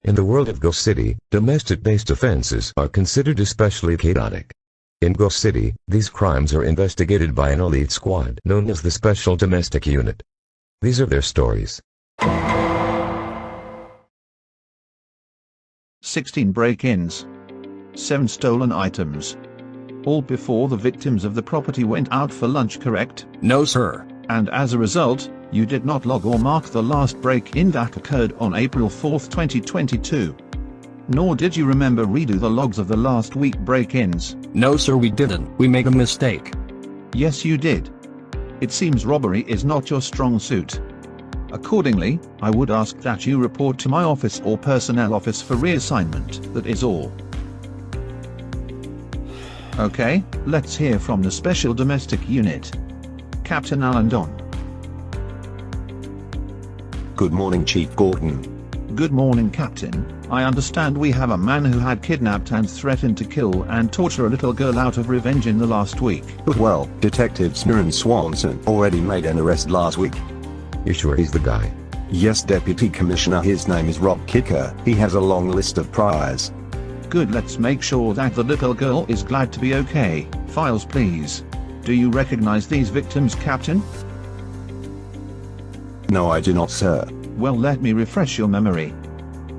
In the world of Ghost City, domestic-based offenses are considered especially chaotic. In Ghost City, these crimes are investigated by an elite squad known as the Special Domestic Unit. These are their stories. 16 break-ins. 7 stolen items. All before the victims of the property went out for lunch, correct? No, sir. And as a result, you did not log or mark the last break-in that occurred on April 4, 2022. Nor did you remember redo the logs of the last week break-ins. No, sir, we didn't. We made a mistake. Yes, you did. It seems robbery is not your strong suit. Accordingly, I would ask that you report to my office or personnel office for reassignment. That is all. Okay, let's hear from the Special Domestic Unit. Captain Alan Don. Good morning, Chief Gordon. Good morning, Captain. I understand we have a man who had kidnapped and threatened to kill and torture a little girl out of revenge in the last week. Well, Detective Smirren Swanson already made an arrest last week. You sure he's the guy? Yes, Deputy Commissioner, his name is Rob Kicker. He has a long list of priors. Good, let's make sure that the little girl is glad to be okay. Files, please. Do you recognize these victims, Captain? No, I do not, sir. Well, let me refresh your memory.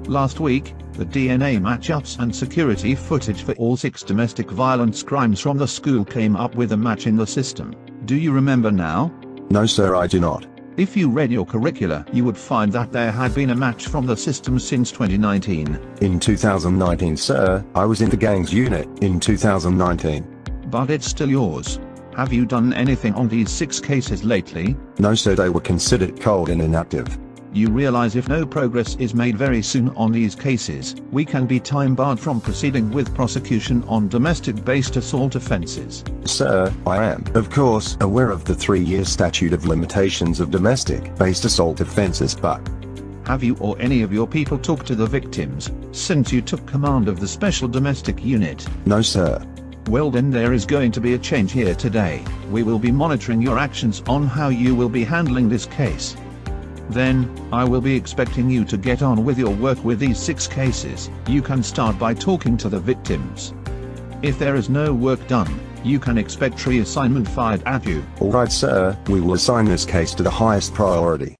Last week, the DNA matchups and security footage for all 6 domestic violence crimes from the school came up with a match in the system. Do you remember now? No, sir, I do not. If you read your curricula, you would find that there had been a match from the system since 2019. In 2019, sir, I was in the gangs unit in 2019. But it's still yours. Have you done anything on these 6 cases lately? No, sir, they were considered cold and inactive. You realize if no progress is made very soon on these cases, we can be time-barred from proceeding with prosecution on domestic-based assault offenses. Sir, I am, of course, aware of the 3-year statute of limitations of domestic-based assault offenses, but have you or any of your people talked to the victims since you took command of the Special Domestic Unit? No, sir. Well, then there is going to be a change here today. We will be monitoring your actions on how you will be handling this case. Then, I will be expecting you to get on with your work with these 6 cases. You can start by talking to the victims. If there is no work done, you can expect reassignment fired at you. Alright, sir, we will assign this case to the highest priority.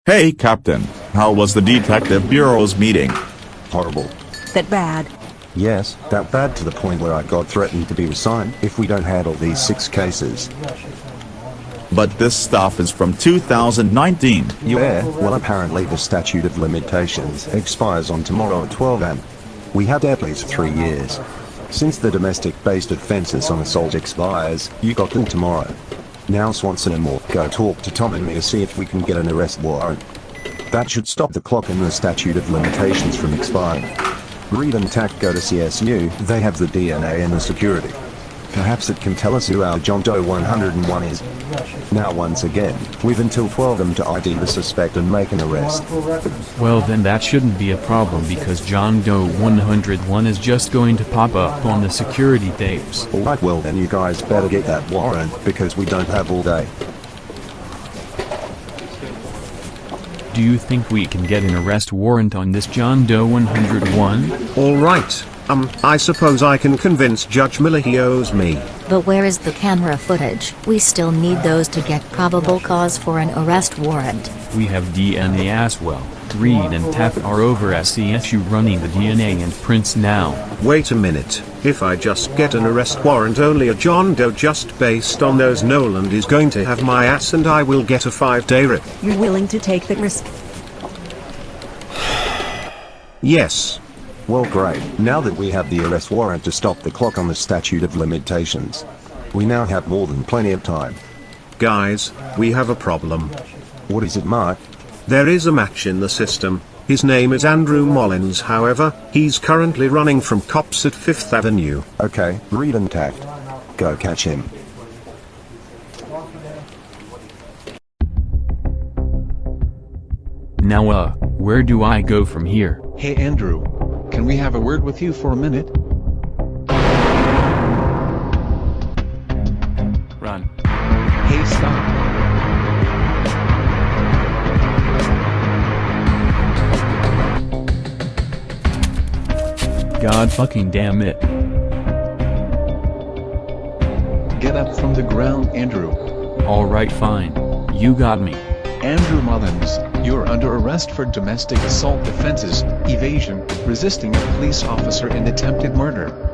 Hey, Captain. How was the Detective Bureau's meeting? Horrible. That bad? Yes, that bad to the point where I got threatened to be resigned if we don't handle these 6 cases. But this stuff is from 2019. Yeah, well, apparently the statute of limitations expires on tomorrow at 12 am. We had at least 3 years. Since the domestic-based offenses on assault expires, you got till tomorrow. Now Swanson and Moore, go talk to Tom and me to see if we can get an arrest warrant. That should stop the clock and the statute of limitations from expiring. Reed and Tack go to CSU, they have the DNA and the security. Perhaps it can tell us who our John Doe 101 is. Now once again, we've until 12 am to ID the suspect and make an arrest. Well, then that shouldn't be a problem because John Doe 101 is just going to pop up on the security tapes. Alright, well then you guys better get that warrant because we don't have all day. Do you think we can get an arrest warrant on this John Doe 101? All right. I suppose I can convince Judge Miller he owes me. But where is the camera footage? We still need those to get probable cause for an arrest warrant. We have DNA as well. Reed and Taft are over at CSU running the DNA and prints now. Wait a minute. If I just get an arrest warrant, only a John Doe just based on those Noland is going to have my ass and I will get a 5-day rip. You're willing to take that risk? Yes. Well, great. Now that we have the arrest warrant to stop the clock on the statute of limitations, we now have more than plenty of time. Guys, we have a problem. What is it, Mark? There is a match in the system. His name is Andrew Mullins, however, he's currently running from cops at 5th Avenue. Okay, read and tact. Go catch him. Now where do I go from here? Hey Andrew. Can we have a word with you for a minute? Run. Hey, stop. God fucking damn it. Get up from the ground, Andrew. Alright, fine. You got me. Andrew Mullins, you're under arrest for domestic assault offenses, evasion, resisting a police officer and attempted murder.